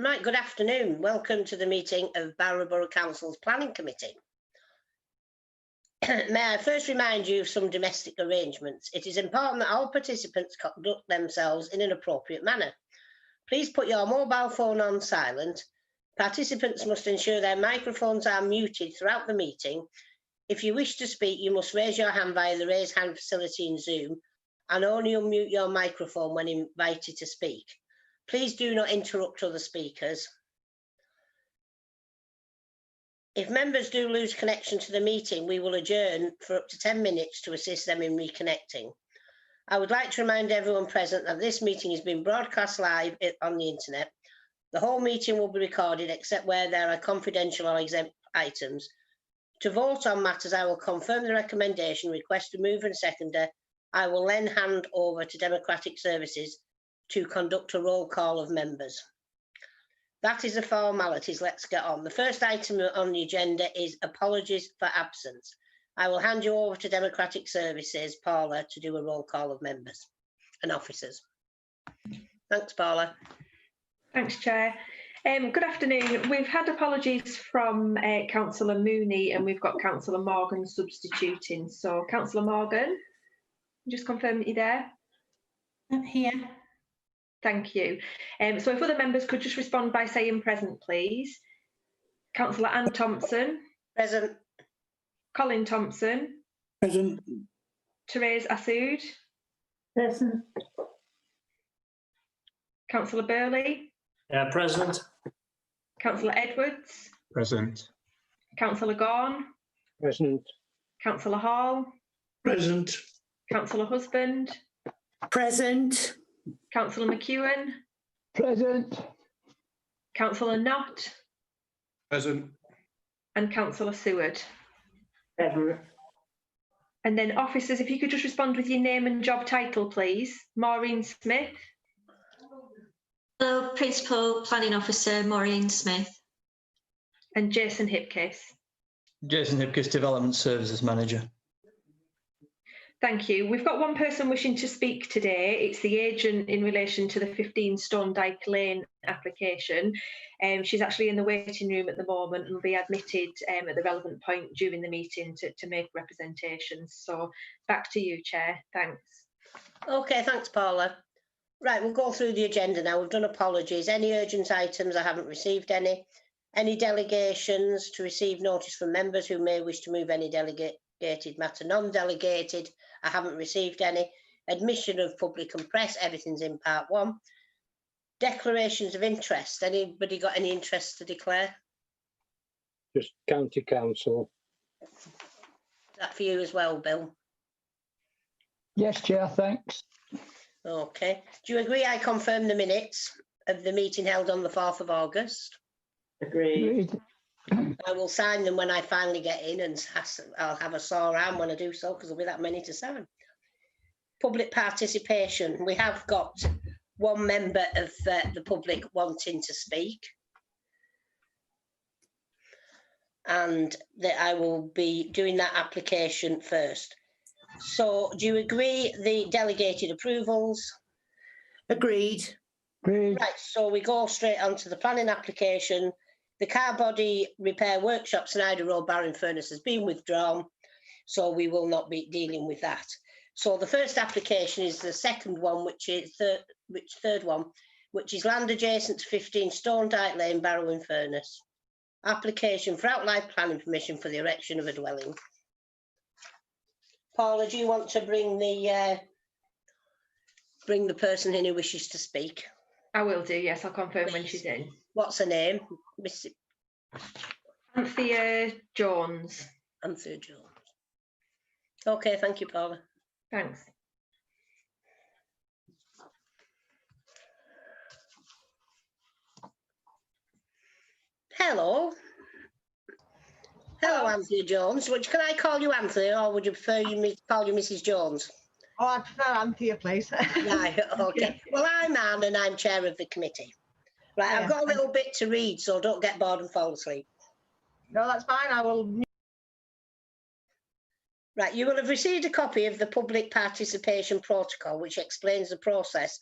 Right, good afternoon. Welcome to the meeting of Barrow Borough Council's Planning Committee. May I first remind you of some domestic arrangements. It is important that all participants conduct themselves in an appropriate manner. Please put your mobile phone on silent. Participants must ensure their microphones are muted throughout the meeting. If you wish to speak, you must raise your hand via the raise hand facility in Zoom and only unmute your microphone when invited to speak. Please do not interrupt other speakers. If members do lose connection to the meeting, we will adjourn for up to 10 minutes to assist them in reconnecting. I would like to remind everyone present that this meeting is being broadcast live on the internet. The whole meeting will be recorded except where there are confidential or exempt items. To vote on matters, I will confirm the recommendation, request a mover and seconder. I will then hand over to Democratic Services to conduct a roll call of members. That is the formalities. Let's get on. The first item on the agenda is apologies for absence. I will hand you over to Democratic Services, Paula, to do a roll call of members and officers. Thanks, Paula. Thanks, Chair. Good afternoon. We've had apologies from Councillor Mooney and we've got Councillor Morgan substituting. So, Councillor Morgan, just confirm that you're there. I'm here. Thank you. So if other members could just respond by saying present, please. Councillor Anne Thompson. Present. Colin Thompson. Present. Therese Assoud. Present. Councillor Burley. Present. Councillor Edwards. Present. Councillor Gaughan. Present. Councillor Hall. Present. Councillor Husband. Present. Councillor McEwen. Present. Councillor Knott. Present. And Councillor Seward. Present. And then officers, if you could just respond with your name and job title, please. Maureen Smith. Hello, Principal Planning Officer Maureen Smith. And Jason Hipkiss. Jason Hipkiss, Development Services Manager. Thank you. We've got one person wishing to speak today. It's the agent in relation to the 15 Stone Dyke Lane application. She's actually in the waiting room at the moment and will be admitted at the relevant point during the meeting to make representations. So back to you, Chair. Thanks. Okay, thanks, Paula. Right, we'll go through the agenda now. We've done apologies. Any urgent items? I haven't received any. Any delegations to receive notice from members who may wish to move any delegated matter? Non-delegated, I haven't received any. Admission of public and press, everything's in part one. Declarations of interest. Anybody got any interest to declare? Just County Council. Is that for you as well, Bill? Yes, Chair, thanks. Okay. Do you agree I confirm the minutes of the meeting held on the 4th of August? Agreed. I will sign them when I finally get in, and I'll have a sore arm when I do so because there'll be that many to sign. Public participation. We have got one member of the public wanting to speak, and that I will be doing that application first. So do you agree the delegated approvals? Agreed. Agreed. Right, so we go straight on to the planning application. The car body repair workshop Snyder Road Barrow Furnace has been withdrawn, so we will not be dealing with that. So the first application is the second one, which is third one, which is land adjacent to 15 Stone Dyke Lane, Barrow Furnace. Application for outline planning permission for the erection of a dwelling. Paula, do you want to bring the person in who wishes to speak? I will do, yes, I'll confirm when she's in. What's her name? Miss Anthea Jones. Anthea Jones. Okay, thank you, Paula. Thanks. Hello. Hello, Anthea Jones. Can I call you Anthea, or would you prefer me to call you Mrs. Jones? Oh, I prefer Anthea, please. Right, okay. Well, I'm Anne and I'm chair of the committee. Right, I've got a little bit to read, so don't get bored and fall asleep. No, that's fine. I will. Right, you will have received a copy of the public participation protocol, which explains the process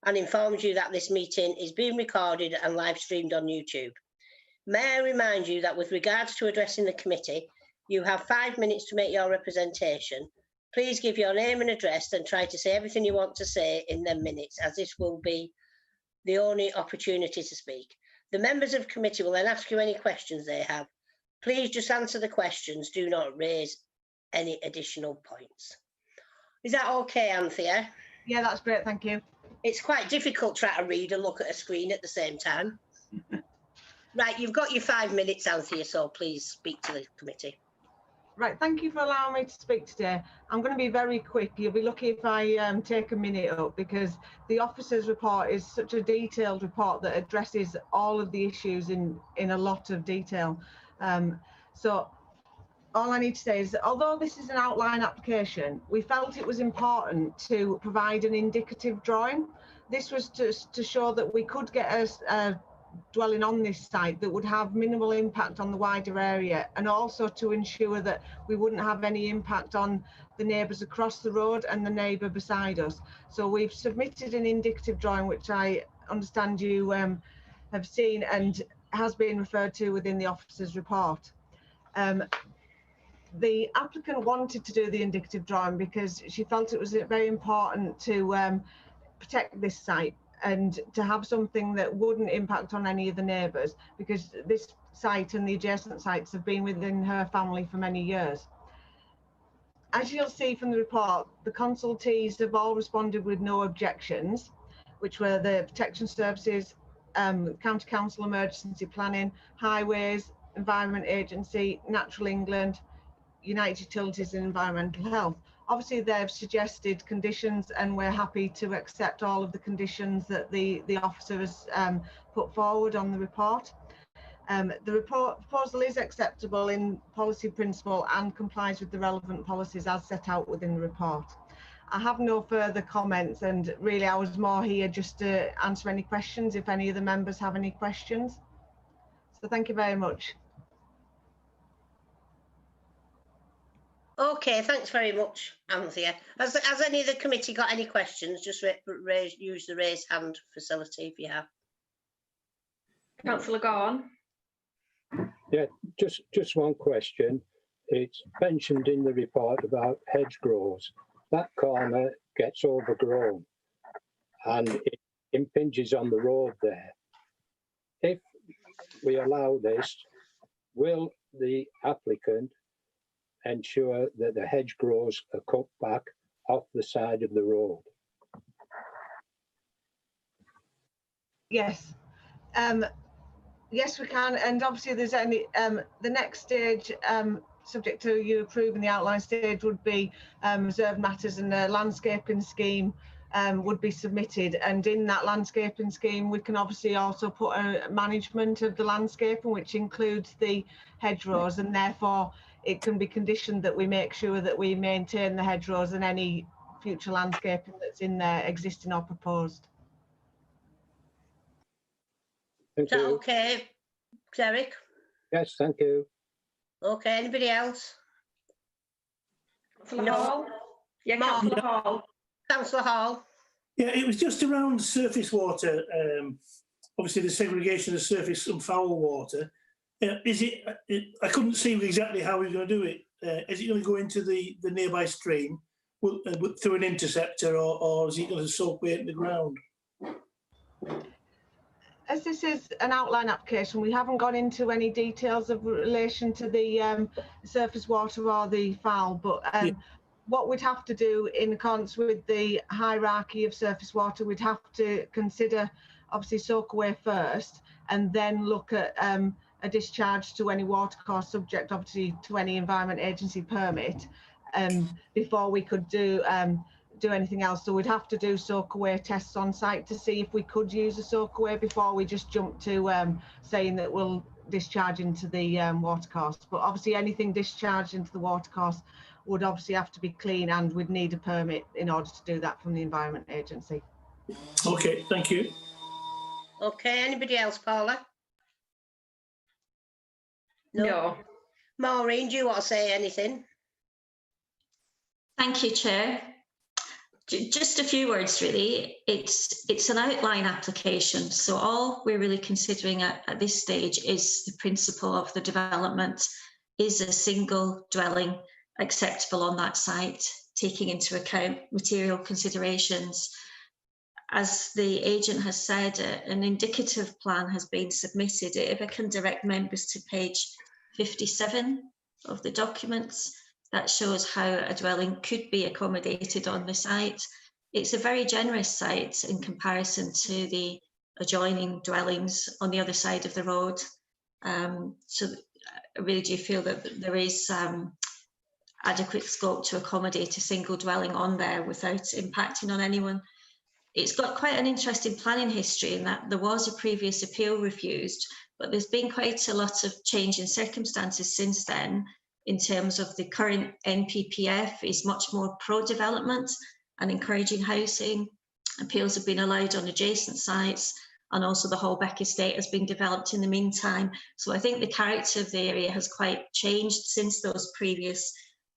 and informs you that this meeting is being recorded and live streamed on YouTube. May I remind you that with regards to addressing the committee, you have 5 minutes to make your representation. Please give your name and address and try to say everything you want to say in them minutes, as this will be the only opportunity to speak. The members of committee will then ask you any questions they have. Please just answer the questions. Do not raise any additional points. Is that okay, Anthea? Yeah, that's great. Thank you. It's quite difficult trying to read and look at a screen at the same time. Right, you've got your 5 minutes, Anthea, so please speak to the committee. Right, thank you for allowing me to speak today. I'm going to be very quick. You'll be lucky if I take a minute up, because the officer's report is such a detailed report that addresses all of the issues in a lot of detail. So all I need to say is that although this is an outline application, we felt it was important to provide an indicative drawing. This was to show that we could get a dwelling on this site that would have minimal impact on the wider area, and also to ensure that we wouldn't have any impact on the neighbours across the road and the neighbour beside us. So we've submitted an indicative drawing, which I understand you have seen and has been referred to within the officer's report. The applicant wanted to do the indicative drawing because she felt it was very important to protect this site and to have something that wouldn't impact on any of the neighbours, because this site and the adjacent sites have been within her family for many years. As you'll see from the report, the consultees have all responded with no objections, which were the Protection Services, County Council Emergency Planning, Highways, Environment Agency, Natural England, United Utilities and Environmental Health. Obviously, they've suggested conditions, and we're happy to accept all of the conditions that the officer has put forward on the report. The proposal is acceptable in policy principle and complies with the relevant policies as set out within the report. I have no further comments, and really I was more here just to answer any questions if any of the members have any questions. So thank you very much. Okay, thanks very much, Anthea. Has any of the committee got any questions? Just use the raise hand facility if you have. Councillor Gaughan. Yeah, just one question. It's mentioned in the report about hedgerows. That corner gets overgrown and it impinges on the road there. If we allow this, will the applicant ensure that the hedgerows are cut back off the side of the road? Yes. Yes, we can, and obviously there's only the next stage, subject to you approving the outline stage, would be reserved matters, and a landscaping scheme would be submitted, and in that landscaping scheme we can obviously also put a management of the landscaping, which includes the hedgerows, and therefore it can be conditioned that we make sure that we maintain the hedgerows and any future landscaping that's in there, existing or proposed. Thank Is that you. okay, Derek? Yes, thank you. Okay, anybody else? Councillor No. Hall. Yeah, Mark. Councillor Hall. Councillor Hall? Yeah, it was just around surface water. Obviously, the segregation of surface and foul water. Is it? I couldn't see exactly how we're going to do it. Is it going to go into the nearby stream through an interceptor, or is it going to soak away in the ground? As this is an outline application, we haven't gone into any details of relation to the surface water or the foul, but what we'd have to do in accordance with the hierarchy of surface water, we'd have to consider obviously soak away first, and then look at a discharge to any watercourse, subject obviously to any Environment Agency permit, before we could do anything else. So we'd have to do soak away tests on site to see if we could use a soak away before we just jump to saying that we'll discharge into the watercourse. But obviously anything discharged into the watercourse would obviously have to be clean, and we'd need a permit in order to do that from the Environment Agency. Okay, thank you. Okay, anybody else, Paula? No. Maureen, do you want to say anything? Thank you, Chair. Just a few words, really. It's an outline application, so all we're really considering at this stage is the principle of the development. Is a single dwelling acceptable on that site, taking into account material considerations? As the agent has said, an indicative plan has been submitted. If I can direct members to page 57 of the documents, that shows how a dwelling could be accommodated on the site. It's a very generous site in comparison to the adjoining dwellings on the other side of the road. So I really do feel that there is adequate scope to accommodate a single dwelling on there without impacting on anyone. It's got quite an interesting planning history in that there was a previous appeal refused, but there's been quite a lot of change in circumstances since then, in terms of the current NPPF is much more pro-development and encouraging housing. Appeals have been allowed on adjacent sites, and also the Holbeck estate has been developed in the meantime. So I think the character of the area has quite changed since those previous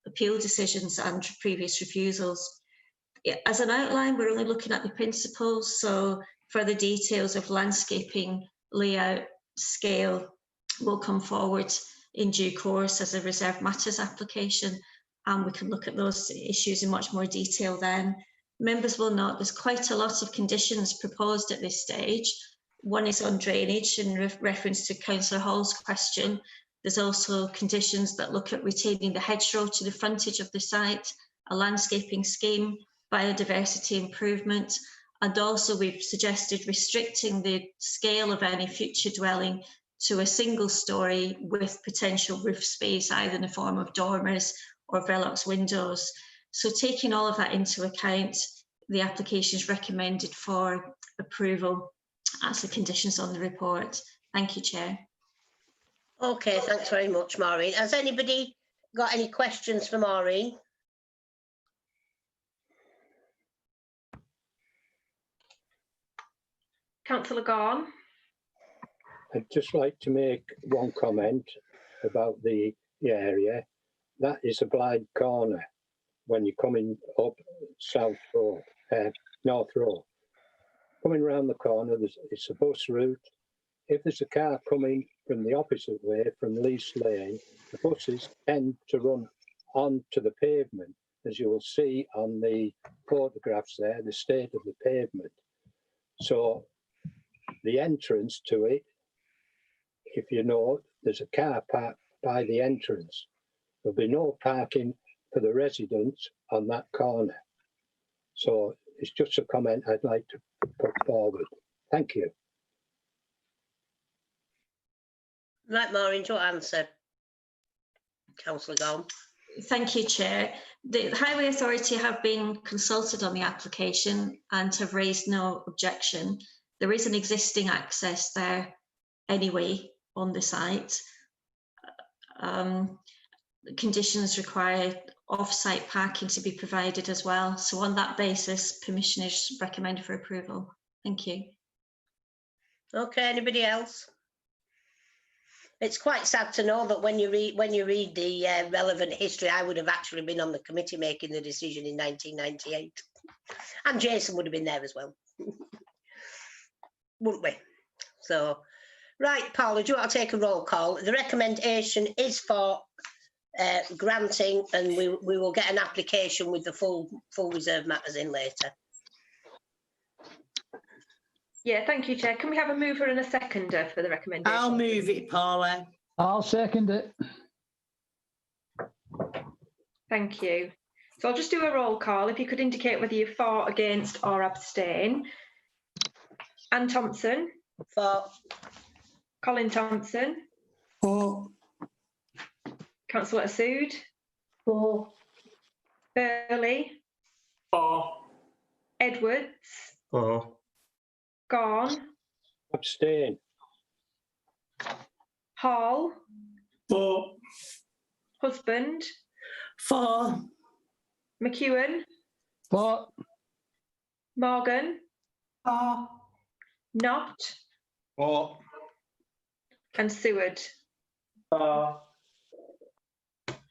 appeal decisions and previous refusals. As an outline, we're only looking at the principles, so further details of landscaping, layout, scale will come forward in due course as a reserved matters application, and we can look at those issues in much more detail then. Members will note there's quite a lot of conditions proposed at this stage. One is on drainage in reference to Councillor Hall's question. There's also conditions that look at retaining the hedgerow to the frontage of the site, a landscaping scheme, biodiversity improvement, and also we've suggested restricting the scale of any future dwelling to a single story with potential roof space, either in the form of dormers or Velox windows. So taking all of that into account, the application is recommended for approval as the conditions on the report. Thank you, Chair. Okay, thanks very much, Maureen. Has anybody got any questions for Maureen? Councillor Gaughan. I'd just like to make one comment about the area. That is a blind corner when you're coming up North Road. Coming around the corner, it's a bus route. If there's a car coming from the opposite way, from Lease Lane, the buses tend to run onto the pavement, as you will see on the photographs there, the state of the pavement. So the entrance to it, if you know, there's a car park by the entrance. There'll be no parking for the residents on that corner. So it's just a comment I'd like to put forward. Thank you. Right, Maureen, do you want to answer? Councillor Gaughan. Thank you, Chair. The Highway Authority have been consulted on the application and have raised no objection. There is an existing access there anyway on the site. Conditions require off-site parking to be provided as well. So on that basis, permission is recommended for approval. Thank you. Okay, anybody else? It's quite sad to know that when you read the relevant history, I would have actually been on the committee making the decision in 1998, and Jason would have been there as well, wouldn't we? So, right, Paula, do you want to take a roll call? The recommendation is for granting, and we will get an application with the full reserve matters in later. Yeah, thank you, Chair. Can we have a mover and a seconder for the recommendation? I'll move it, Paula. I'll second it. Thank you. So I'll just do a roll call. If you could indicate whether you're for, against or abstain. Anne Thompson. For. Colin Thompson. For. Councillor Assood. For. Burley. For. Edwards. For. Gaughan. Abstain. Hall. For. Husband. For. McEwen. For. Morgan. For. Knott. For. And Seward.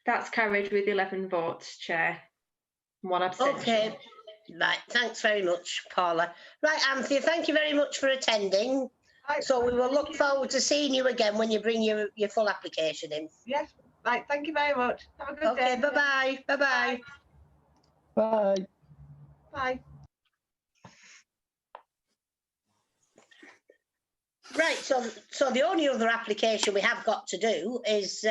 That's carried with 11 votes, Chair. One abstention. Okay. Right, thanks very much, Paula. Right, Anthea, thank you very much for attending. Right, So we will thank look you. forward to seeing you again when you bring your full application in. Yes, right, thank you very much. Have a good Okay, day. bye-bye, bye-bye. Bye. Bye. Right, so the only other application we have got to do is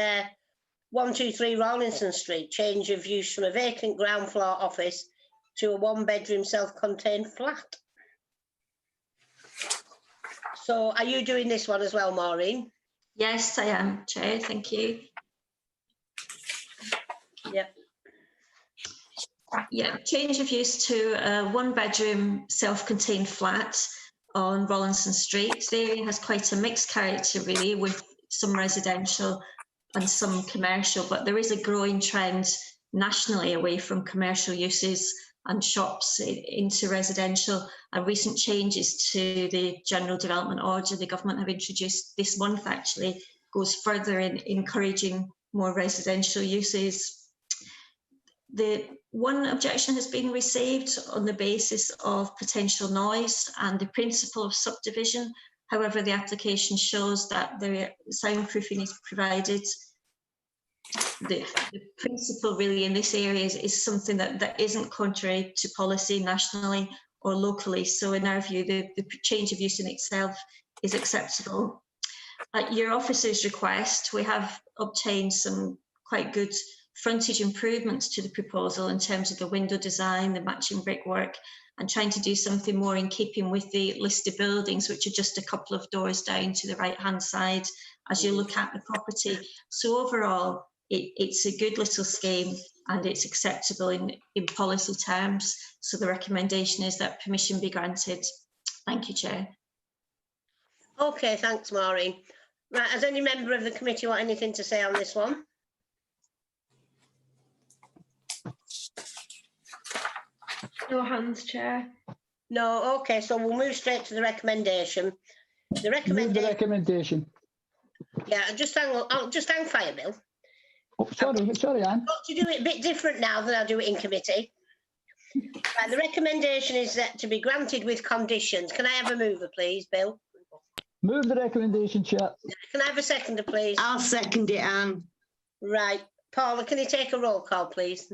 123 Rawlinson Street, change of use from a vacant ground floor office to a one-bedroom self-contained flat. So are you doing this one as well, Maureen? Yes, I am, Chair, thank you. Yep. Yeah, change of use to a one-bedroom self-contained flat on Rawlinson Street. The area has quite a mixed character, really, with some residential and some commercial, but there is a growing trend nationally away from commercial uses and shops into residential, and recent changes to the General Development Order the government have introduced this month actually goes further in encouraging more residential uses. The one objection has been received on the basis of potential noise and the principle of subdivision. However, the application shows that the soundproofing is provided. The principle really in this area is something that isn't contrary to policy nationally or locally. So in our view, the change of use in itself is acceptable. At your officer's request, we have obtained some quite good frontage improvements to the proposal in terms of the window design, the matching brickwork, and trying to do something more in keeping with the listed buildings, which are just a couple of doors down to the right-hand side as you look at the property. So overall, it's a good little scheme and it's acceptable in policy terms. So the recommendation is that permission be granted. Thank you, Chair. Okay, thanks, Maureen. Right, has any member of the committee got anything to say on this one? No hands, Chair. No, okay, so we'll move straight to the recommendation. The Move the recommendation, recommendation. yeah, just hang fire, Bill. Oh, sorry, Anne. Got to do it a bit different now than I do it in committee. Right, the recommendation is that to be granted with conditions. Can I have a mover, please, Bill? Move the recommendation, Chair. Can I have a seconder, please? I'll second it, Anne. Right, Paula, can you take a roll call, please?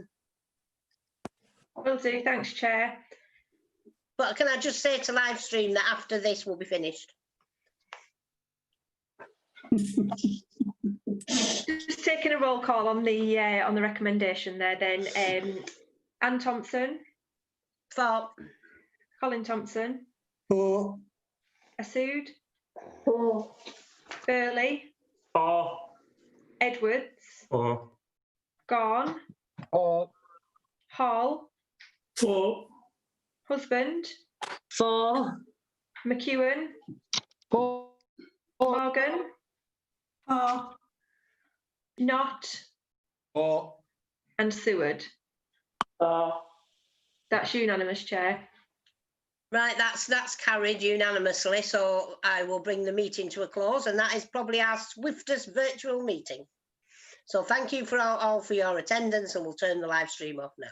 Will do, thanks, Chair. But can I just say to live stream that after this we'll be finished? Just taking a roll call on the recommendation there then. Anne Thompson, For, Colin Thompson, For. Asood, For. Burley, For. Edwards, For. Gorn, Or Hall, For, Husband, For. McEwen, For. Morgan, For. Knott, For. and Seward. That's unanimous, Chair. right, that's carried unanimously, so I will bring the meeting to a close, and that is probably our swiftest virtual meeting. So thank you for all for your attendance, and we'll turn the live stream off now.